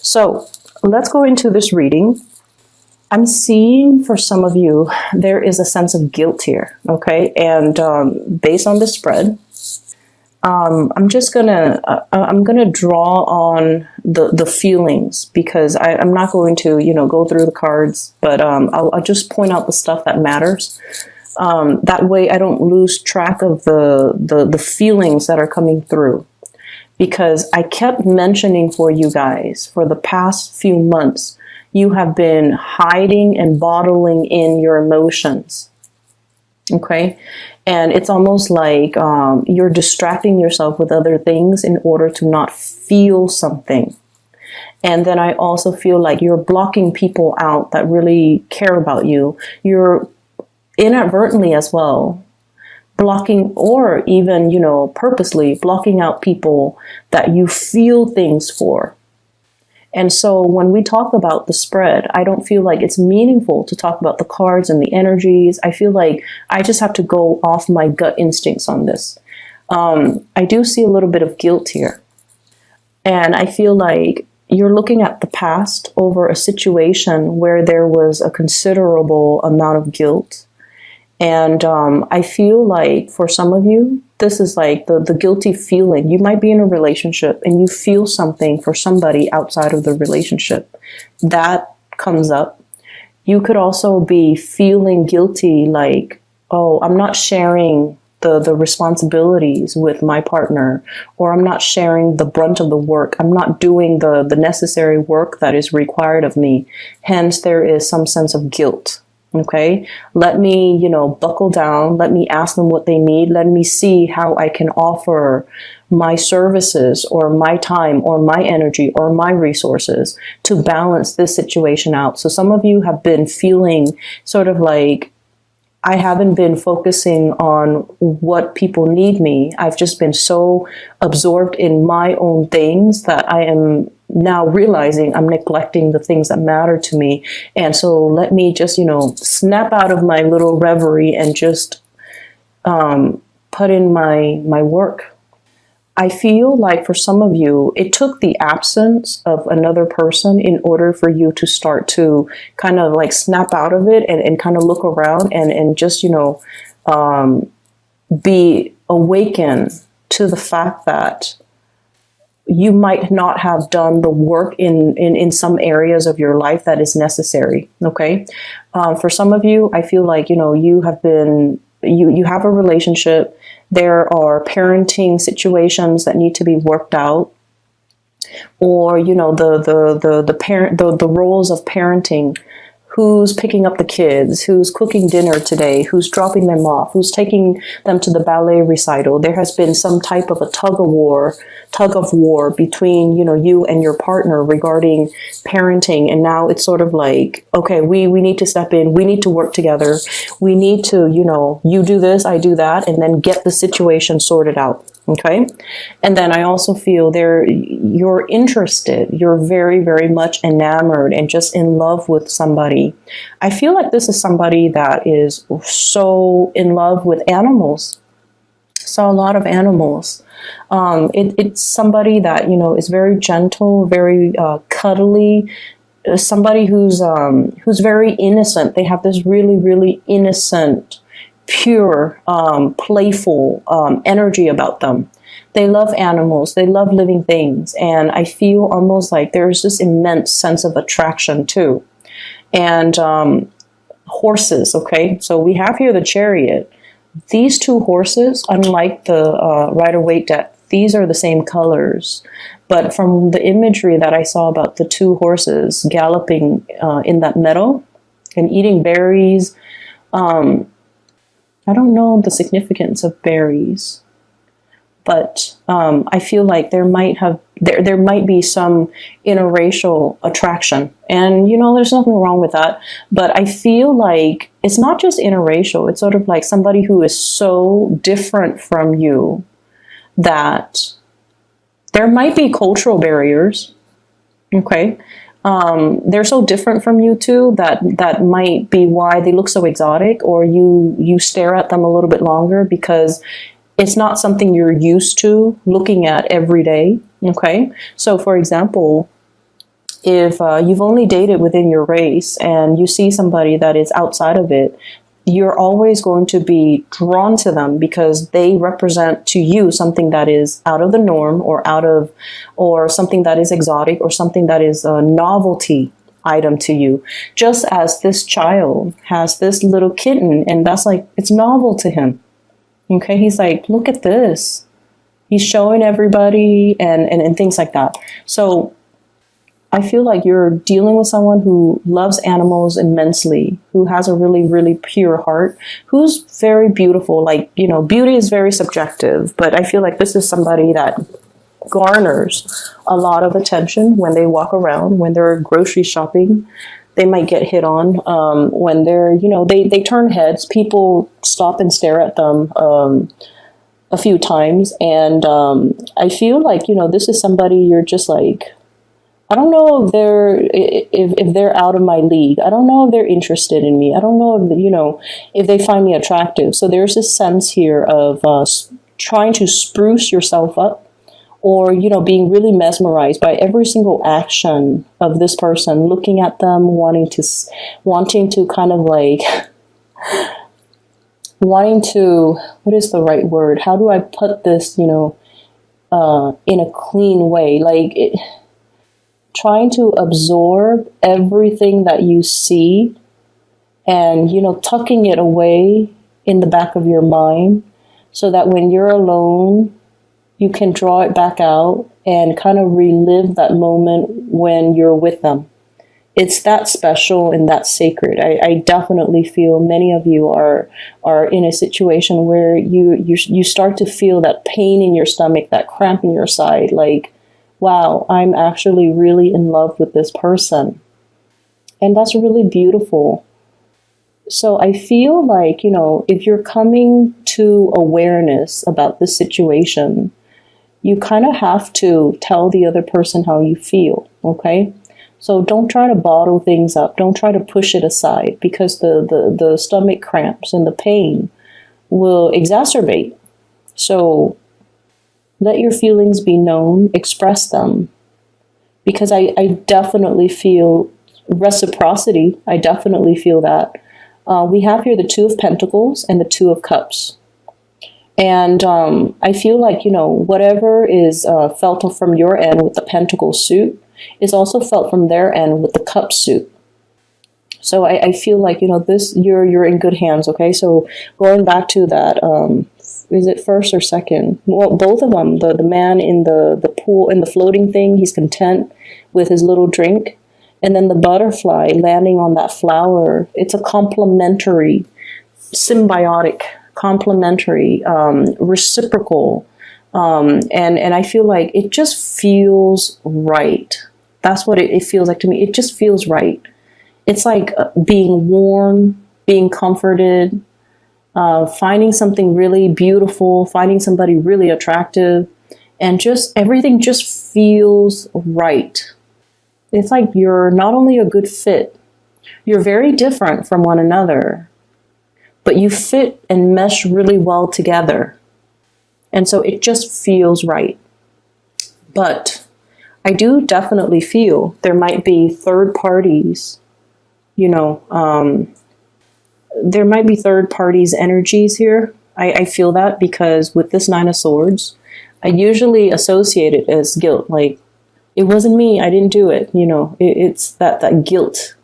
So let's go into this reading. I'm seeing for some of you, there is a sense of guilt here, okay? And based on the spread, I'm gonna draw on the feelings, because I'm not going to, go through the cards, but I'll just point out the stuff that matters. That way I don't lose track of the feelings that are coming through. Because I kept mentioning for you guys for the past few months, you have been hiding and bottling in your emotions. Okay? And it's almost like you're distracting yourself with other things in order to not feel something. And then I also feel like you're blocking people out that really care about you. You're inadvertently as well blocking, or even, purposely blocking out people that you feel things for. And so when we talk about the spread, I don't feel like it's meaningful to talk about the cards and the energies. I feel like I just have to go off my gut instincts on this. I do see a little bit of guilt here. And I feel like you're looking at the past over a situation where there was a considerable amount of guilt. And I feel like for some of you, this is like the guilty feeling. You might be in a relationship and you feel something for somebody outside of the relationship. That comes up. You could also be feeling guilty, like, oh, I'm not sharing the responsibilities with my partner, or I'm not sharing the brunt of the work. I'm not doing the necessary work that is required of me. Hence, there is some sense of guilt. Okay, let me, buckle down. Let me ask them what they need. Let me see how I can offer my services or my time or my energy or my resources to balance this situation out. So some of you have been feeling sort of like, I haven't been focusing on what people need me. I've just been so absorbed in my own things that I am now realizing I'm neglecting the things that matter to me. And so let me just, snap out of my little reverie and just put in my work. I feel like for some of you, it took the absence of another person in order for you to start to kind of like snap out of it and kind of look around and just, be awakened to the fact that you might not have done the work in some areas of your life that is necessary. Okay. For some of you, I feel like, you have been, you have a relationship. There are parenting situations that need to be worked out, or, the parent, the roles of parenting. Who's picking up the kids? Who's cooking dinner today? Who's dropping them off? Who's taking them to the ballet recital? There has been some type of a tug of war between, you and your partner regarding parenting. And now it's sort of like, okay, we need to step in. We need to work together. We need to, you do this, I do that, and then get the situation sorted out. Okay. And then I also feel you're interested. You're very, very much enamored and just in love with somebody. I feel like this is somebody that is so in love with animals. Saw a lot of animals. It's somebody that, is very gentle, very cuddly. Somebody who's very innocent. They have this really, really innocent, pure, playful energy about them. They love animals. They love living things. And I feel almost like there's this immense sense of attraction too. And horses, okay? So we have here the Chariot. These two horses, unlike the Rider-Waite deck, these are the same colors. But from the imagery that I saw about the two horses galloping in that meadow and eating berries, I don't know the significance of berries, but I feel like there might be some interracial attraction, and there's nothing wrong with that. But I feel like it's not just interracial; it's sort of like somebody who is so different from you that there might be cultural barriers. Okay. They're so different from you too that might be why they look so exotic, or you stare at them a little bit longer because it's not something you're used to looking at every day. Okay. So for example, if you've only dated within your race and you see somebody that is outside of it, you're always going to be drawn to them because they represent to you something that is out of the norm, or something that is exotic, or something that is a novelty item to you. Just as this child has this little kitten, and that's like, it's novel to him. Okay, he's like, look at this. He's showing everybody and things like that. So I feel like you're dealing with someone who loves animals immensely, who has a really, really pure heart, who's very beautiful. Like, you know, beauty is very subjective, but I feel like this is somebody that garners a lot of attention when they walk around, when they're grocery shopping. They might get hit on when they're, you know, they turn heads. People stop and stare at them a few times. And I feel like, you know, this is somebody you're just like, I don't know if they're out of my league. I don't know if they're interested in me. I don't know if, you know, if they find me attractive. So there's this sense here of trying to spruce yourself up, or, you know, being really mesmerized by every single action of this person, looking at them, wanting to kind of like, wanting to, what is the right word? How do I put this, you know, in a clean way? Like, trying to absorb everything that you see and, you know, tucking it away in the back of your mind so that when you're alone, you can draw it back out and kind of relive that moment when you're with them. It's that special and that sacred. I definitely feel many of you are in a situation where you start to feel that pain in your stomach, that cramp in your side, like, wow, I'm actually really in love with this person. And that's really beautiful. So I feel like, you know, if you're coming to awareness about this situation, you kind of have to tell the other person how you feel, okay? So don't try to bottle things up. Don't try to push it aside, because the stomach cramps and the pain will exacerbate. So let your feelings be known, express them, because I definitely feel reciprocity. I definitely feel that. We have here the Two of Pentacles and the Two of Cups. And I feel like, you know, whatever is felt from your end with the Pentacle suit is also felt from their end with the Cup suit. So I feel like, you know, this, you're in good hands, okay? So going back to that, is it first or second? Well, both of them. The man in the pool, in the floating thing, he's content with his little drink. And then the butterfly landing on that flower, it's a complementary, symbiotic, complementary, reciprocal. And I feel like it just feels right. That's what it feels like to me. It just feels right. It's like being warm, being comforted, finding something really beautiful, finding somebody really attractive, and just everything just feels right. It's like you're not only a good fit, you're very different from one another, but you fit and mesh really well together. And so it just feels right. But I do definitely feel there might be third parties, you know, there might be third parties' energies here. I feel that because with this Nine of Swords, I usually associate it as guilt. Like, it wasn't me, I didn't do it. You know, it's that guilt,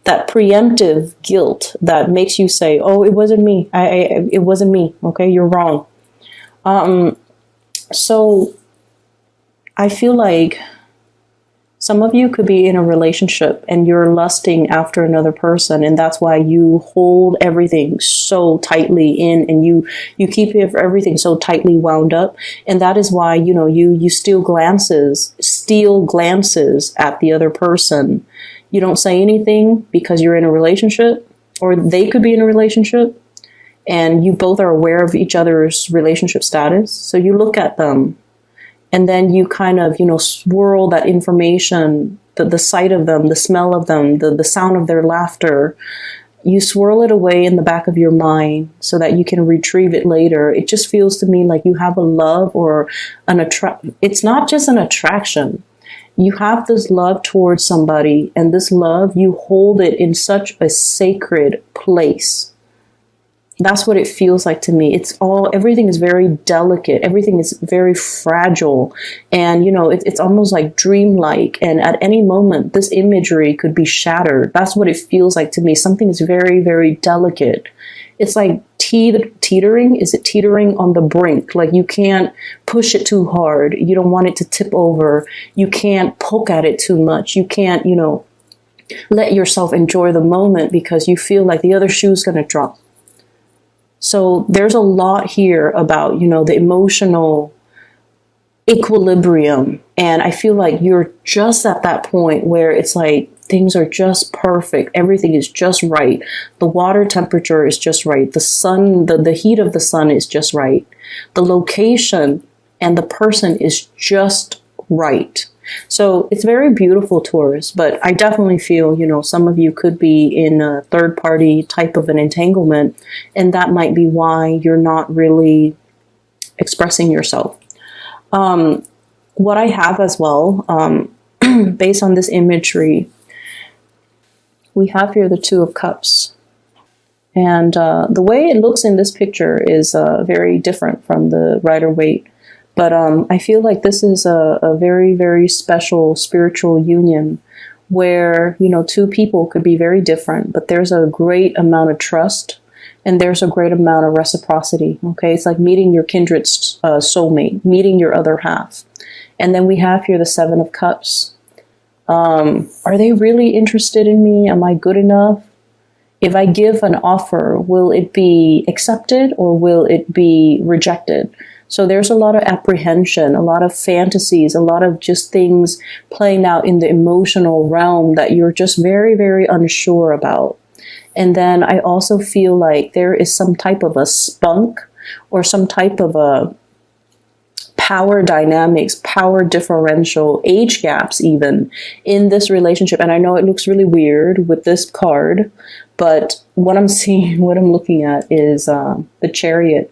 that preemptive guilt that makes you say, oh, it wasn't me. It wasn't me. Okay, you're wrong. So I feel like some of you could be in a relationship and you're lusting after another person, and that's why you hold everything so tightly in, and you keep everything so tightly wound up. And that is why, you know, you steal glances at the other person. You don't say anything because you're in a relationship, or they could be in a relationship, and you both are aware of each other's relationship status. So you look at them, and then you kind of, you know, swirl that information, the sight of them, the smell of them, the sound of their laughter. You swirl it away in the back of your mind so that you can retrieve it later. It just feels to me like you have a love or an attract. It's not just an attraction. You have this love towards somebody, and this love, you hold it in such a sacred place. That's what it feels like to me. Everything is very delicate. Everything is very fragile. And, it's almost like dreamlike. And at any moment, this imagery could be shattered. That's what it feels like to me. Something is very, very delicate. It's like teetering. Is it teetering on the brink? Like you can't push it too hard. You don't want it to tip over. You can't poke at it too much. You can't, let yourself enjoy the moment because you feel like the other shoe's going to drop. So there's a lot here about, the emotional equilibrium. And I feel like you're just at that point where it's like things are just perfect. Everything is just right. The water temperature is just right. The sun, the heat of the sun is just right. The location and the person is just right. So it's very beautiful, Taurus, but I definitely feel, some of you could be in a third party type of an entanglement, and that might be why you're not really expressing yourself. What I have as well, based on this imagery, we have here the Two of Cups. And the way it looks in this picture is very different from the Rider-Waite. But I feel like this is a very, very special spiritual union where, two people could be very different, but there's a great amount of trust and there's a great amount of reciprocity. Okay, it's like meeting your kindred soulmate, meeting your other half. And then we have here the Seven of Cups. Are they really interested in me? Am I good enough? If I give an offer, will it be accepted or will it be rejected? So there's a lot of apprehension, a lot of fantasies, a lot of just things playing out in the emotional realm that you're just very, very unsure about. And then I also feel like there is some type of a spunk or some type of a power dynamics, power differential, age gaps even in this relationship. And I know it looks really weird with this card, but what I'm seeing, what I'm looking at is the Chariot.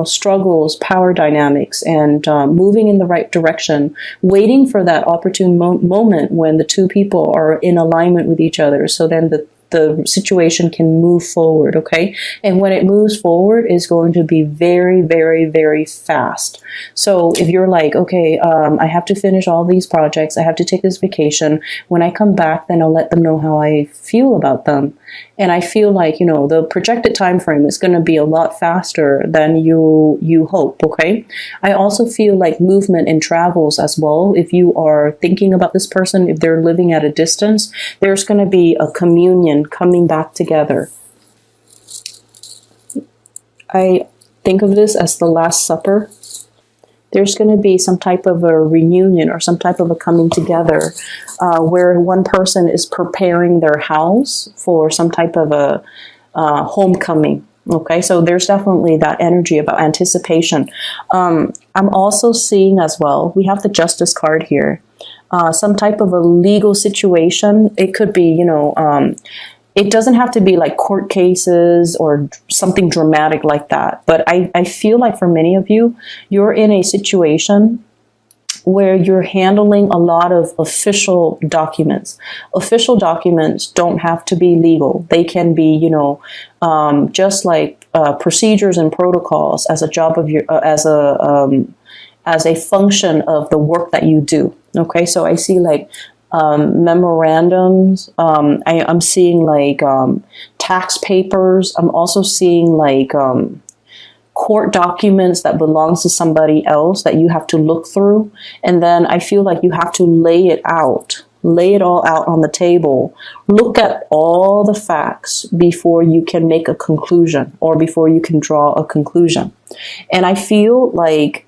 Struggles, power dynamics, and moving in the right direction, waiting for that opportune moment when the two people are in alignment with each other. So then the situation can move forward, okay? And when it moves forward, it's going to be very, very, very fast. So if you're like, okay, I have to finish all these projects, I have to take this vacation. When I come back, then I'll let them know how I feel about them. And I feel like, the projected time frame is going to be a lot faster than you hope, okay? I also feel like movement and travels as well. If you are thinking about this person, if they're living at a distance, there's going to be a communion coming back together. I think of this as the Last Supper. There's going to be some type of a reunion or some type of a coming together where one person is preparing their house for some type of a homecoming. Okay, so there's definitely that energy about anticipation. I'm also seeing as well, we have the Justice card here, some type of a legal situation. It could be, it doesn't have to be like court cases or something dramatic like that. But I feel like for many of you, you're in a situation where you're handling a lot of official documents. Official documents don't have to be legal. They can be, just like procedures and protocols as a job of your, as a function of the work that you do. Okay, so I see like memorandums. I'm seeing like tax papers. I'm also seeing like court documents that belongs to somebody else that you have to look through. And then I feel like you have to lay it all out on the table. Look at all the facts before you can make a conclusion or before you can draw a conclusion. And I feel like,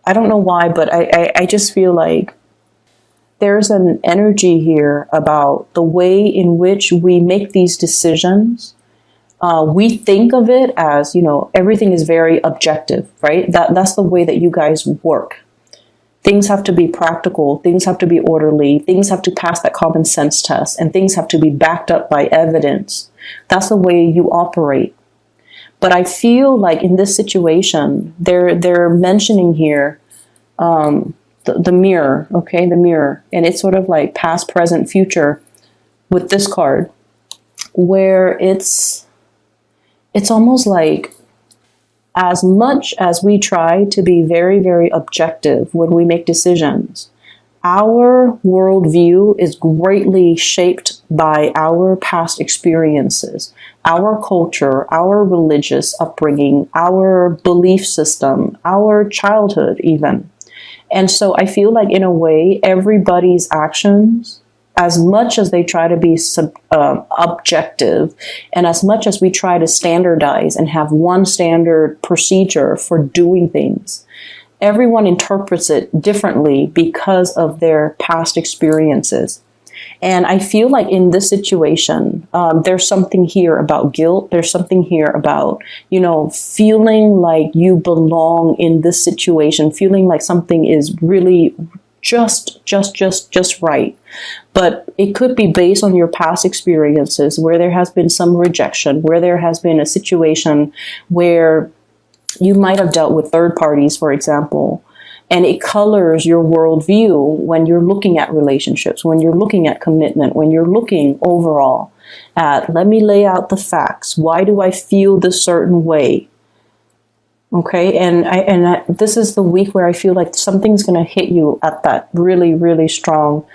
I don't know why, but I just feel like there's an energy here about the way in which we make these decisions. We think of it as, everything is very objective, right? That's the way that you guys work. Things have to be practical. Things have to be orderly. Things have to pass that common sense test, and things have to be backed up by evidence. That's the way you operate. But I feel like in this situation, they're mentioning here the the mirror, okay, the mirror. And it's sort of like past, present, future with this card, where it's almost like, as much as we try to be very, very objective when we make decisions, our worldview is greatly shaped by our past experiences, our culture, our religious upbringing, our belief system, our childhood even. And so I feel like, in a way, everybody's actions, as much as they try to be objective, and as much as we try to standardize and have one standard procedure for doing things, everyone interprets it differently because of their past experiences. And I feel like in this situation, there's something here about guilt. There's something here about, feeling like you belong in this situation, feeling like something is really just right. But it could be based on your past experiences, where there has been some rejection, where there has been a situation where you might have dealt with third parties, for example, and it colors your worldview when you're looking at relationships, when you're looking at commitment, when you're looking overall at, let me lay out the facts. Why do I feel this certain way? Okay, and this is the week where I feel like something's going to hit you at that really, really strong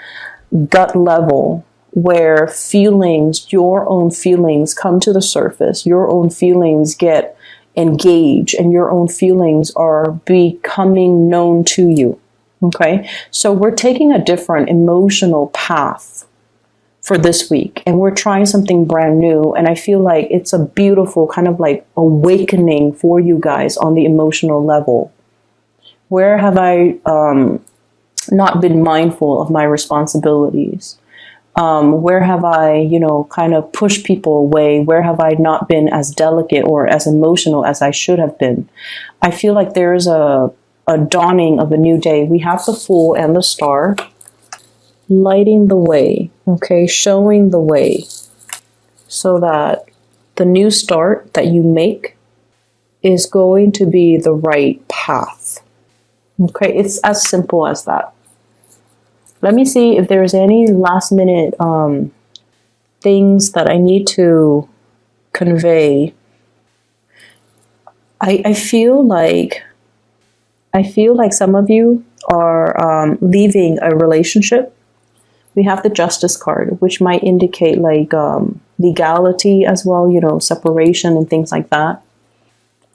gut level, where feelings, your own feelings, come to the surface. Your own feelings get engaged, and your own feelings are becoming known to you. Okay, so we're taking a different emotional path for this week, and we're trying something brand new. And I feel like it's a beautiful kind of like awakening for you guys on the emotional level. Where have I not been mindful of my responsibilities? Where have I, kind of pushed people away? Where have I not been as delicate or as emotional as I should have been? I feel like there's a dawning of a new day. We have the Fool and the Star lighting the way, okay, showing the way, so that the new start that you make is going to be the right path. Okay, it's as simple as that. Let me see if there's any last minute things that I need to convey. I feel like some of you are leaving a relationship. We have the Justice card, which might indicate like legality as well, separation and things like that.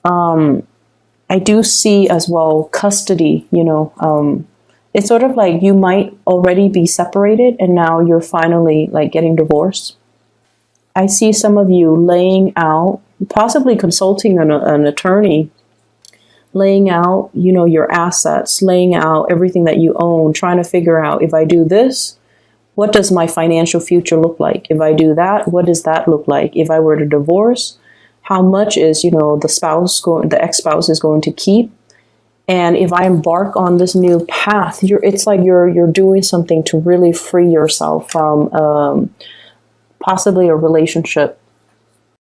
I do see as well custody, it's sort of like you might already be separated and now you're finally like getting divorced. I see some of you laying out, possibly consulting an attorney, laying out, your assets, laying out everything that you own, trying to figure out, if I do this, what does my financial future look like? If I do that, what does that look like? If I were to divorce, how much is, the ex-spouse is going to keep? And if I embark on this new path, it's like you're doing something to really free yourself from possibly a relationship